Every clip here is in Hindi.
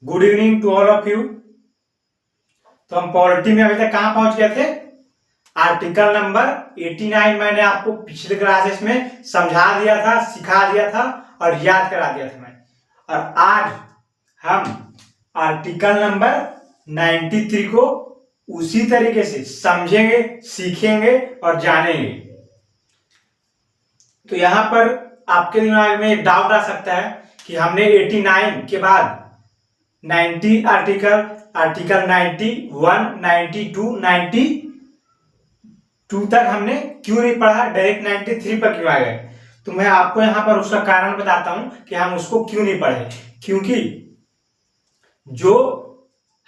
Good evening to all of you. तो हम पॉलिटी में अभी तक कहाँ पहुंच गए थे? आर्टिकल नंबर 89 मैंने आपको पिछले क्लासेस में समझा दिया था, सिखा दिया था और याद करा दिया था मैं। और आज हम आर्टिकल नंबर 93 को उसी तरीके से समझेंगे, सीखेंगे और जानेंगे। तो यहाँ पर आपके दिमाग में एक डाउट आ सकता है कि हमने 89 के बाद 90 आर्टिकल 91, 92, 92 तक हमने क्यों नहीं पढ़ा, डायरेक्ट 93 पर क्यों आ गए? तो मैं आपको यहाँ पर उसका कारण बताता हूं कि हम उसको क्यों नहीं पढ़े। क्योंकि जो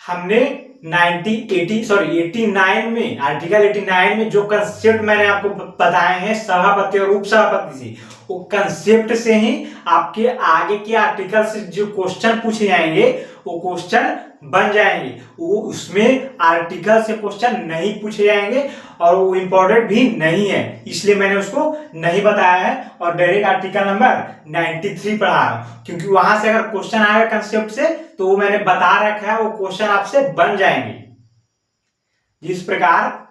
हमने 89 में आर्टिकल 89 में जो कंसेप्ट मैंने आपको बताए हैं सभापति और उपसभापति से, वो कंसेप्ट से ही आपके आगे के आर्टिकल से जो क्वेश्चन पूछे जाएंगे वो क्वेश्चन बन जाएंगे। वो उसमें आर्टिकल से क्वेश्चन नहीं पूछे जाएंगे और वो इंपॉर्टेंट भी नहीं है, इसलिए मैंने उसको नहीं बताया है और डायरेक्ट आर्टिकल नंबर 93 पढ़ा रहा हूं। क्योंकि वहां से अगर क्वेश्चन आएगा कंसेप्ट से तो वो मैंने बता रखा है, वो क्वेश्चन आपसे बन जाएंगे। जिस प्रकार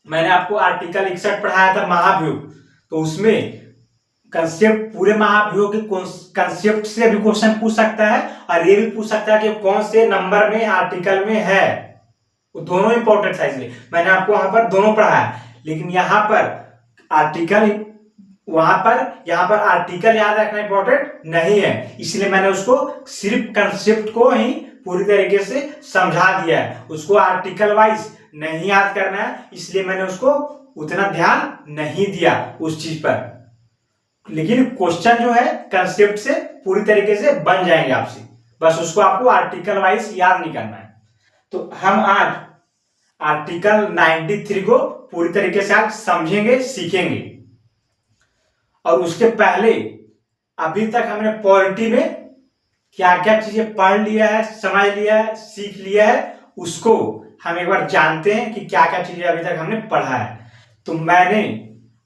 मैंने आपको आर्टिकल 61 पढ़ाया था महाभियोग, तो उसमें कंसेप्ट पूरे महाभियोग के कंसेप्ट से भी क्वेश्चन पूछ सकता है और ये भी पूछ सकता है कि कौन से नंबर में आर्टिकल में है। वो दोनों इंपॉर्टेंट है, इसलिए मैंने आपको वहां पर दोनों पढ़ाया। लेकिन यहाँ पर आर्टिकल यहाँ पर आर्टिकल याद रखना इंपॉर्टेंट नहीं है, इसलिए मैंने उसको सिर्फ कंसेप्ट को ही पूरी तरीके से समझा दिया है। उसको आर्टिकल वाइज नहीं याद करना है, इसलिए मैंने उसको उतना ध्यान नहीं दिया उस चीज पर। लेकिन क्वेश्चन जो है कंसेप्ट से पूरी तरीके से बन जाएंगे आपसे, बस उसको आपको आर्टिकल वाइज याद नहीं करना है। तो हम आज आर्टिकल 93 को पूरी तरीके से आज समझेंगे, सीखेंगे। और उसके पहले अभी तक हमने पॉलिटी में क्या क्या चीजें पढ़ लिया है, समझ लिया है, सीख लिया है, उसको हम एक बार जानते हैं कि क्या क्या चीजें अभी तक हमने पढ़ा है। तो मैंने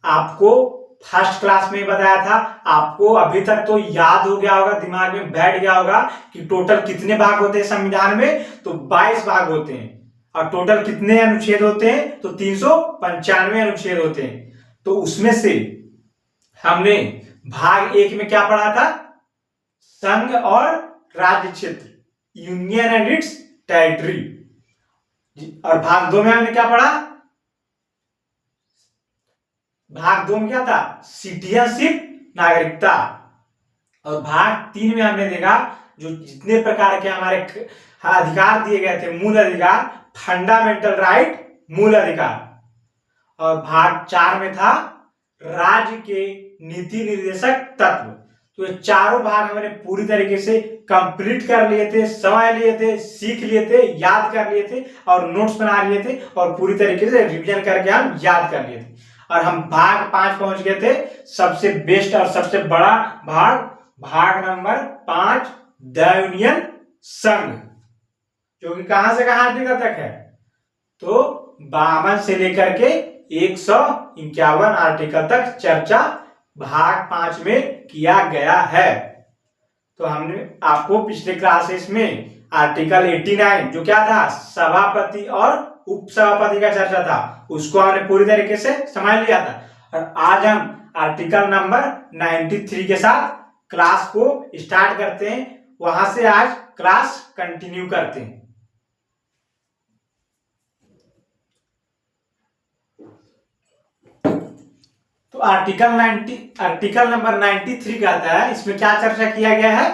आपको फर्स्ट क्लास में बताया था, आपको अभी तक तो याद हो गया होगा, दिमाग में बैठ गया होगा कि टोटल कितने भाग होते हैं संविधान में। तो 22 भाग होते हैं। और टोटल कितने अनुच्छेद होते हैं? तो 395 अनुच्छेद होते हैं। तो उसमें से हमने भाग 1 में क्या पढ़ा था? संघ और राज्य क्षेत्र, यूनियन एंड इट्स टेरिटरी। और भाग 2 में हमने क्या पढ़ा? भाग 2 में क्या था? सिटीजनशिप, नागरिकता। और भाग 3 में हमने देखा जो जितने प्रकार के हमारे अधिकार दिए गए थे, मूल अधिकार, फंडामेंटल राइट, मूल अधिकार। और भाग 4 में था राज्य के नीति निर्देशक तत्व। तो ये चारों भाग हमने पूरी तरीके से कंप्लीट कर लिए थे, समझ लिए थे, सीख लिए थे, याद कर लिए थे और नोट्स बना लिए थे और पूरी तरीके से रिवीजन करके हम याद कर लिए थे। और हम भाग 5 पहुंच गए थे, सबसे बेस्ट और सबसे बड़ा भाग नंबर 5, द यूनियन संघ, जो कि कहां से कहां आर्टिकल तक है? तो 52 से लेकर के 151 आर्टिकल तक चर्चा भाग 5 में किया गया है। तो हमने आपको पिछले क्लासेस में आर्टिकल 89 जो क्या था, सभापति और उपसभापति का चर्चा था, उसको हमने पूरी तरीके से समझ लिया था। और आज हम आर्टिकल नंबर 93 के साथ क्लास को स्टार्ट करते हैं, वहां से आज क्लास कंटिन्यू करते हैं। तो आर्टिकल नंबर 93 कहता है, इसमें क्या चर्चा किया गया है?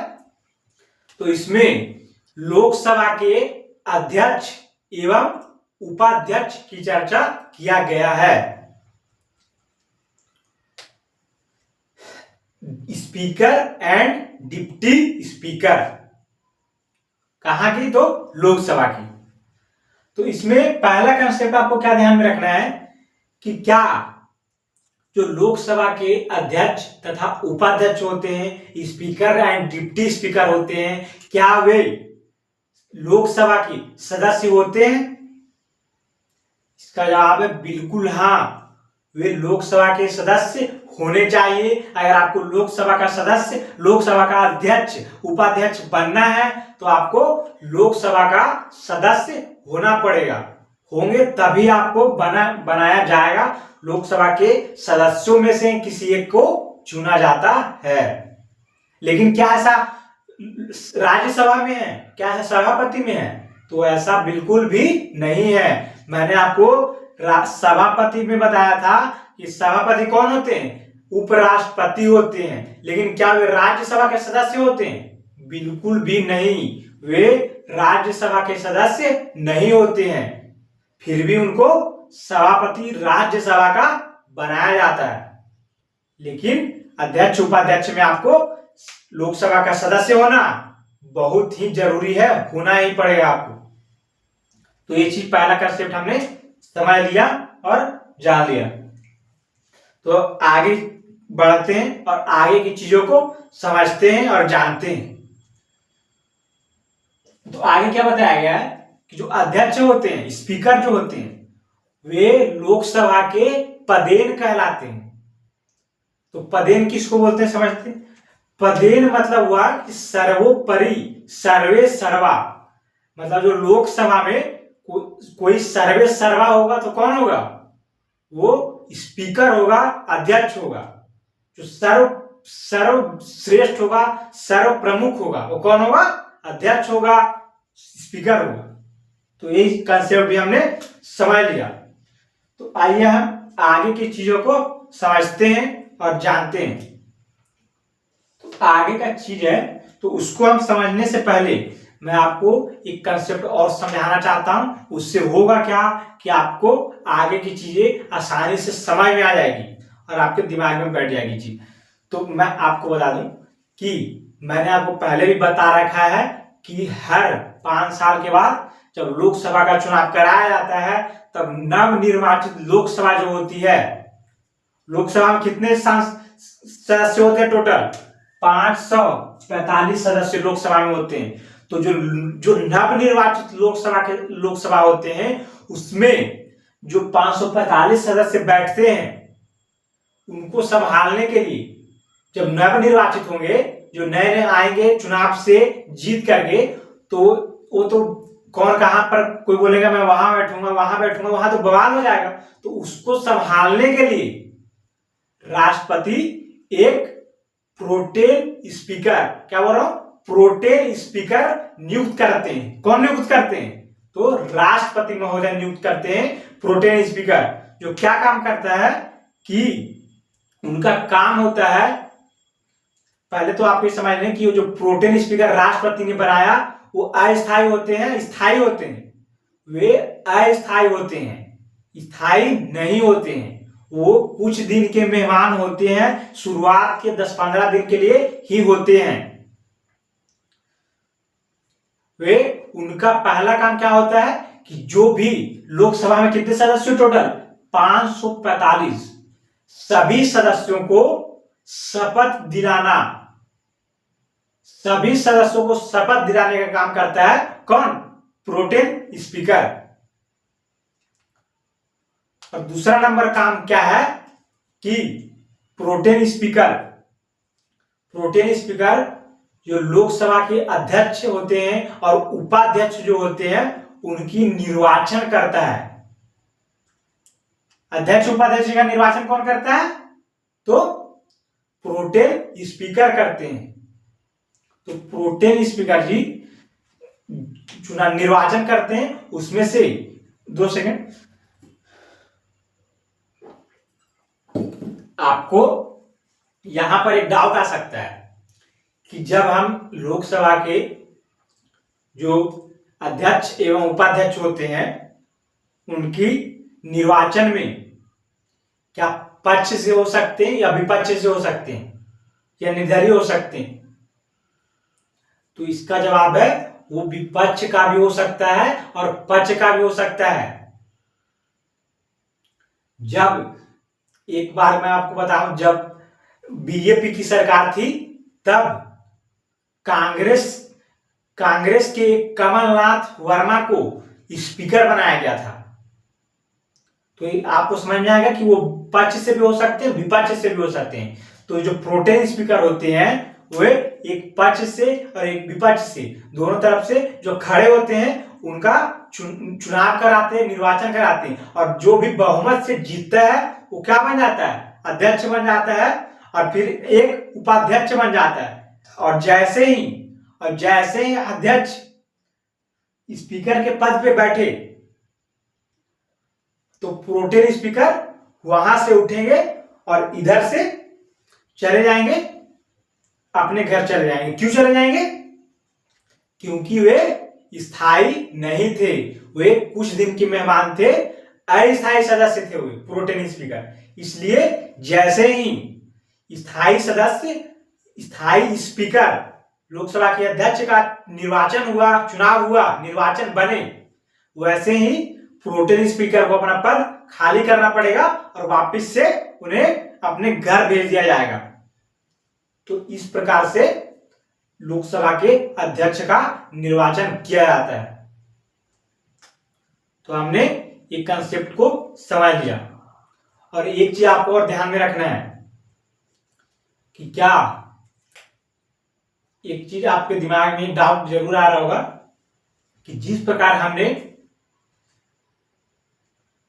तो इसमें लोकसभा के अध्यक्ष एवं उपाध्यक्ष की चर्चा किया गया है। स्पीकर एंड डिप्टी स्पीकर कहां की? तो लोकसभा की। तो इसमें पहला कंसेप्ट आपको क्या ध्यान में रखना है कि क्या जो लोकसभा के अध्यक्ष तथा उपाध्यक्ष होते हैं, स्पीकर एंड डिप्टी स्पीकर होते हैं, क्या वे लोकसभा के सदस्य होते हैं? इसका जवाब है बिल्कुल हाँ, वे लोकसभा के सदस्य होने चाहिए। अगर आपको लोकसभा का सदस्य, लोकसभा का अध्यक्ष, उपाध्यक्ष बनना है तो आपको लोकसभा का सदस्य होना पड़ेगा, होंगे तभी आपको बनाया जाएगा। लोकसभा के सदस्यों में से किसी एक को चुना जाता है। लेकिन क्या ऐसा राज्यसभा में है, क्या ऐसा सभापति में है? तो ऐसा बिल्कुल भी नहीं है। मैंने आपको सभापति में बताया था कि सभापति कौन होते हैं? उपराष्ट्रपति होते हैं। लेकिन क्या वे राज्यसभा के सदस्य होते हैं? बिल्कुल भी नहीं, वे राज्यसभा के सदस्य नहीं होते हैं। फिर भी उनको सभापति राज्यसभा का बनाया जाता है। लेकिन अध्यक्ष उपाध्यक्ष में आपको लोकसभा का सदस्य होना बहुत ही जरूरी है, होना ही पड़ेगा आपको। तो ये चीज पहला कंसेप्ट हमने समझ लिया और जान लिया। तो आगे बढ़ते हैं और आगे की चीजों को समझते हैं और जानते हैं। तो आगे क्या बताया गया है कि जो अध्यक्ष होते हैं, स्पीकर जो होते हैं, वे लोकसभा के पदेन कहलाते हैं। तो पदेन किसको बोलते हैं समझते हैं? पदेन मतलब हुआ कि सर्वोपरि, सर्वे सर्वा। मतलब जो लोकसभा में कोई सर्वे सर्वा होगा तो कौन होगा? वो स्पीकर होगा, अध्यक्ष होगा। जो सर्वश्रेष्ठ होगा, सर्व प्रमुख होगा, वो कौन होगा? अध्यक्ष होगा, स्पीकर होगा। तो यही कंसेप्ट भी हमने समझ लिया। तो आइए हम आगे की चीजों को समझते हैं और जानते हैं। तो आगे का चीज है, तो उसको हम समझने से पहले मैं आपको एक कंसेप्ट और समझाना चाहता हूं। उससे होगा क्या कि आपको आगे की चीजें आसानी से समझ में आ जाएगी और आपके दिमाग में बैठ जाएगी चीज। तो मैं आपको बता दूं कि मैंने आपको पहले भी बता रखा है कि हर 5 साल के बाद जब लोकसभा का चुनाव कराया जाता है, तब नव निर्वाचित लोकसभा जो होती है, लोकसभा में कितने सदस्य होते हैं? टोटल 545 सदस्य लोकसभा में होते हैं। तो जो नवनिर्वाचित लोकसभा होते हैं, उसमें जो 545 सदस्य बैठते हैं, उनको संभालने के लिए जब नवनिर्वाचित होंगे, जो नए नए आएंगे चुनाव से जीत करके, तो वो तो कौन कहां पर, कोई बोलेगा मैं वहां बैठूंगा, वहां तो बवाल हो जाएगा। तो उसको संभालने के लिए राष्ट्रपति एक प्रोटेम स्पीकर, क्या बोल रहा हूं, प्रोटेम स्पीकर नियुक्त करते हैं। कौन नियुक्त करते हैं? तो राष्ट्रपति महोदय नियुक्त करते हैं प्रोटेम स्पीकर, जो क्या काम करता है कि उनका काम होता है, पहले तो आप ये समझ लें कि जो प्रोटेम स्पीकर राष्ट्रपति ने बनाया वो अस्थायी होते हैं, स्थायी होते हैं? वे अस्थायी होते हैं, स्थायी नहीं होते हैं। वो कुछ दिन के मेहमान होते हैं, शुरुआत के 10-15 दिन के लिए ही होते हैं। वे, उनका पहला काम क्या होता है कि जो भी लोकसभा में कितने सदस्य टोटल 545, सभी सदस्यों को शपथ दिलाना, सभी सदस्यों को शपथ दिलाने का काम करता है कौन? Protem speaker. और दूसरा नंबर काम क्या है कि प्रोटेम स्पीकर जो लोकसभा के अध्यक्ष होते हैं और उपाध्यक्ष जो होते हैं, उनकी निर्वाचन करता है। अध्यक्ष उपाध्यक्ष का निर्वाचन कौन करता है? तो प्रोटेम स्पीकर करते हैं। तो प्रोटेम स्पीकर जी चुनाव निर्वाचन करते हैं। उसमें से 2 सेकंड, आपको यहां पर एक डाउट आ सकता है कि जब हम लोकसभा के जो अध्यक्ष एवं उपाध्यक्ष होते हैं, उनकी निर्वाचन में क्या पक्ष से हो सकते हैं या विपक्ष से हो सकते हैं या निर्दलीय हो सकते हैं? तो इसका जवाब है वो विपक्ष का भी हो सकता है और पक्ष का भी हो सकता है। जब एक बार मैं आपको बताऊं, जब बीजेपी की सरकार थी, तब कांग्रेस के कमलनाथ वर्मा को स्पीकर बनाया गया था। तो आपको समझ में आएगा कि वो पक्ष से भी हो सकते हैं, विपक्ष से भी हो सकते हैं। तो जो प्रोटेन स्पीकर होते हैं वे एक पक्ष से और एक विपक्ष से, दोनों तरफ से जो खड़े होते हैं उनका चुनाव कराते हैं, निर्वाचन कराते हैं, और जो भी बहुमत से जीतता है वो क्या बन जाता है, अध्यक्ष बन जाता है, और फिर एक उपाध्यक्ष बन जाता है। और जैसे ही अध्यक्ष स्पीकर के पद पे बैठे तो प्रोटेन स्पीकर वहां से उठेंगे और इधर से चले जाएंगे, अपने घर चले जाएंगे। क्यों चले जाएंगे? क्योंकि वे स्थायी नहीं थे, वे कुछ दिन के मेहमान थे, अस्थायी सदस्य थे वे प्रोटेन स्पीकर। इसलिए जैसे ही स्थायी सदस्य, स्थायी स्पीकर, लोकसभा के अध्यक्ष का निर्वाचन हुआ, चुनाव हुआ, निर्वाचन बने, वैसे ही प्रोटेन स्पीकर को अपना पद खाली करना पड़ेगा और वापस से उन्हें अपने घर भेज दिया जाएगा। तो इस प्रकार से लोकसभा के अध्यक्ष का निर्वाचन किया जाता है। तो हमने एक कंसेप्ट को समझ लिया। और एक चीज आपको और ध्यान में रखना है कि क्या, एक चीज आपके दिमाग में डाउट जरूर आ रहा होगा कि जिस प्रकार हमने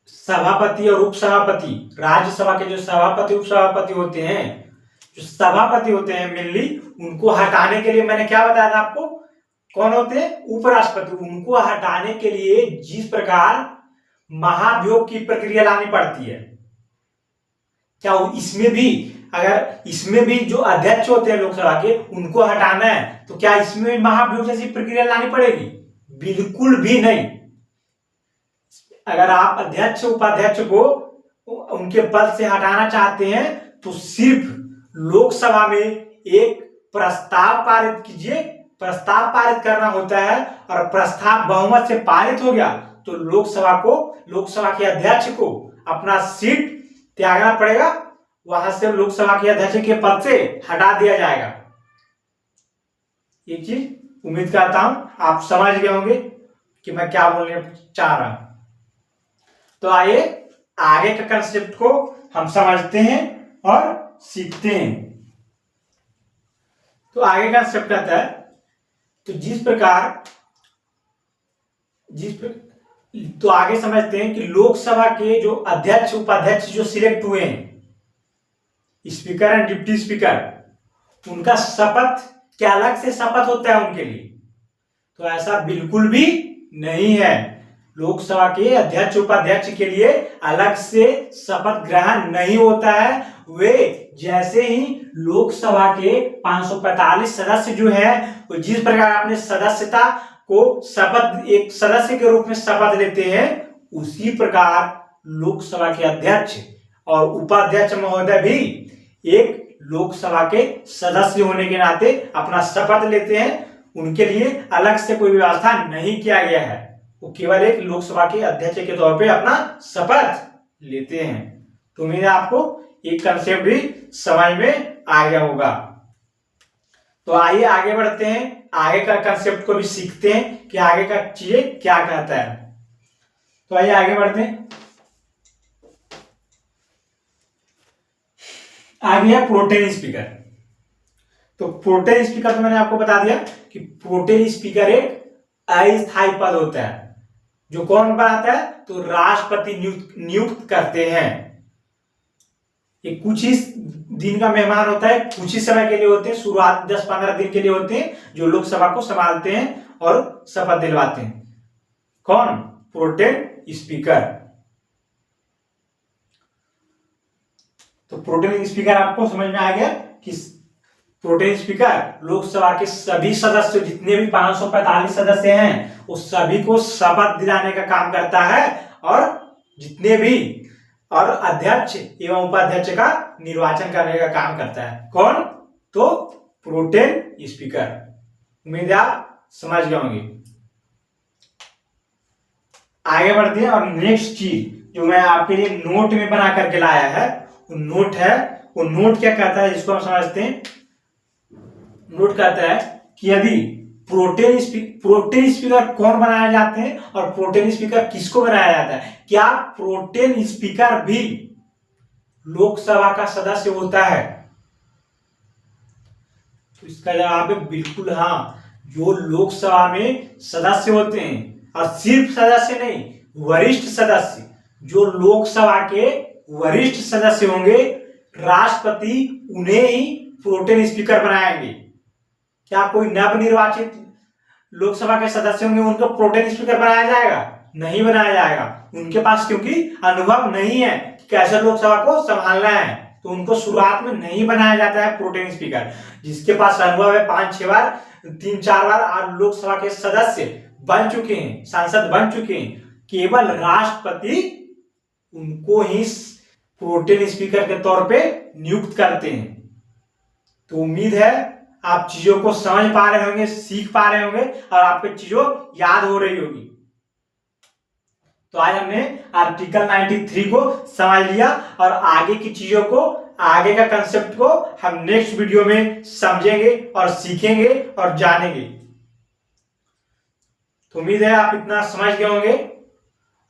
सभापति और उपसभापति, राज्यसभा के जो सभापति उपसभापति होते हैं, जो सभापति होते हैं मेनली, उनको हटाने के लिए मैंने क्या बताया था आपको, कौन होते हैं, उपराष्ट्रपति। उनको हटाने के लिए जिस प्रकार महाभियोग की प्रक्रिया लानी पड़ती है, क्या इसमें भी, अगर इसमें भी जो अध्यक्ष होते हैं लोकसभा के, उनको हटाना है तो क्या इसमें महाभियोग जैसी प्रक्रिया लानी पड़ेगी? बिल्कुल भी नहीं। अगर आप अध्यक्ष उपाध्यक्ष को उनके पद से हटाना चाहते हैं तो सिर्फ लोकसभा में एक प्रस्ताव पारित कीजिए, प्रस्ताव पारित करना होता है, और प्रस्ताव बहुमत से पारित हो गया तो लोकसभा के अध्यक्ष को अपना सीट त्यागना पड़ेगा, वहां से लोकसभा के अध्यक्ष के पद से हटा दिया जाएगा। एक चीज उम्मीद करता हूं आप समझ गए होंगे कि मैं क्या बोलने चाह रहा हूं। तो आइए आगे के कंसेप्ट को हम समझते हैं और सीखते हैं। तो आगे का कंसेप्ट आता है, तो तो आगे समझते हैं कि लोकसभा के जो अध्यक्ष उपाध्यक्ष जो सिलेक्ट हुए हैं, स्पीकर एंड डिप्टी स्पीकर, उनका शपथ क्या अलग से शपथ होता है उनके लिए? तो ऐसा बिल्कुल भी नहीं है। लोकसभा के अध्यक्ष उपाध्यक्ष के लिए अलग से शपथ ग्रहण नहीं होता है। वे जैसे ही लोकसभा के 545 सदस्य जो है, वो जिस प्रकार अपने सदस्यता को शपथ, एक सदस्य के रूप में शपथ लेते हैं, उसी प्रकार लोकसभा के अध्यक्ष और उपाध्यक्ष महोदय भी एक लोकसभा के सदस्य होने के नाते अपना शपथ लेते हैं। उनके लिए अलग से कोई व्यवस्था नहीं किया गया है, वो केवल एक लोकसभा के अध्यक्ष के तौर पे अपना शपथ लेते हैं। तो उम्मीद है आपको एक कंसेप्ट भी समझ में आ गया होगा। तो आइए आगे बढ़ते हैं, आगे का कंसेप्ट को भी सीखते हैं कि आगे का चीजें क्या कहता है। तो आइए आगे बढ़ते हैं। आगे है प्रोटेन स्पीकर। तो प्रोटेन स्पीकर तो मैंने आपको बता दिया कि प्रोटेन स्पीकर एक अस्थायी पद होता है, जो कौन बनाता है, तो राष्ट्रपति नियुक्त करते हैं। ये कुछ ही दिन का मेहमान होता है, कुछ ही समय के लिए होते हैं, शुरुआत 10-15 दिन के लिए होते हैं, जो लोकसभा को संभालते हैं और शपथ दिलवाते हैं। कौन? Protein speaker. तो प्रोटेन स्पीकर आपको समझ में आ गया कि प्रोटेन स्पीकर लोकसभा के सभी सदस्य, जितने भी 545 सदस्य हैं, उस सभी को शपथ दिलाने का काम करता है, और जितने भी, और अध्यक्ष एवं उपाध्यक्ष का निर्वाचन करने का काम करता है। कौन? तो प्रोटेन स्पीकर। उम्मीद है आप समझ गए होंगे। आगे बढ़ते हैं, और नेक्स्ट चीज जो मैं आपके लिए नोट में बना करके लाया है, वो नोट है। वो नोट क्या कहता है, इसको हम समझते हैं। नोट कहता है कि यदि प्रोटेन स्पीकर कौन बनाए जाते हैं और प्रोटेन स्पीकर किसको बनाया जाता है? क्या प्रोटेन स्पीकर भी लोकसभा का सदस्य होता है? तो इसका जवाब है बिल्कुल हाँ। जो लोकसभा में सदस्य होते हैं, और सिर्फ सदस्य नहीं, वरिष्ठ सदस्य, जो लोकसभा के वरिष्ठ सदस्य होंगे, राष्ट्रपति उन्हें ही प्रोटेन स्पीकर बनाएंगे। क्या कोई नवनिर्वाचित लोकसभा के सदस्य होंगे उनको प्रोटेन स्पीकर बनाया जाएगा? नहीं बनाया जाएगा। उनके पास क्योंकि अनुभव नहीं है कि कैसे लोकसभा को संभालना है, तो उनको शुरुआत में नहीं बनाया जाता है प्रोटेन स्पीकर। जिसके पास अनुभव है, 5-6 बार, 3-4 बार लोकसभा के सदस्य बन चुके हैं, सांसद बन चुके हैं, केवल राष्ट्रपति उनको ही प्रोटेन स्पीकर के तौर पे नियुक्त करते हैं। तो उम्मीद है आप चीजों को समझ पा रहे होंगे, सीख पा रहे होंगे और आपको चीजों याद हो रही होगी। तो आज हमने आर्टिकल 93 को समझ लिया और आगे की चीजों को, आगे का कंसेप्ट को हम नेक्स्ट वीडियो में समझेंगे और सीखेंगे और जानेंगे। तो उम्मीद है आप इतना समझ गए होंगे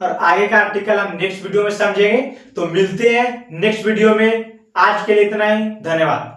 और आगे का आर्टिकल हम नेक्स्ट वीडियो में समझेंगे। तो मिलते हैं नेक्स्ट वीडियो में। आज के लिए इतना ही, धन्यवाद।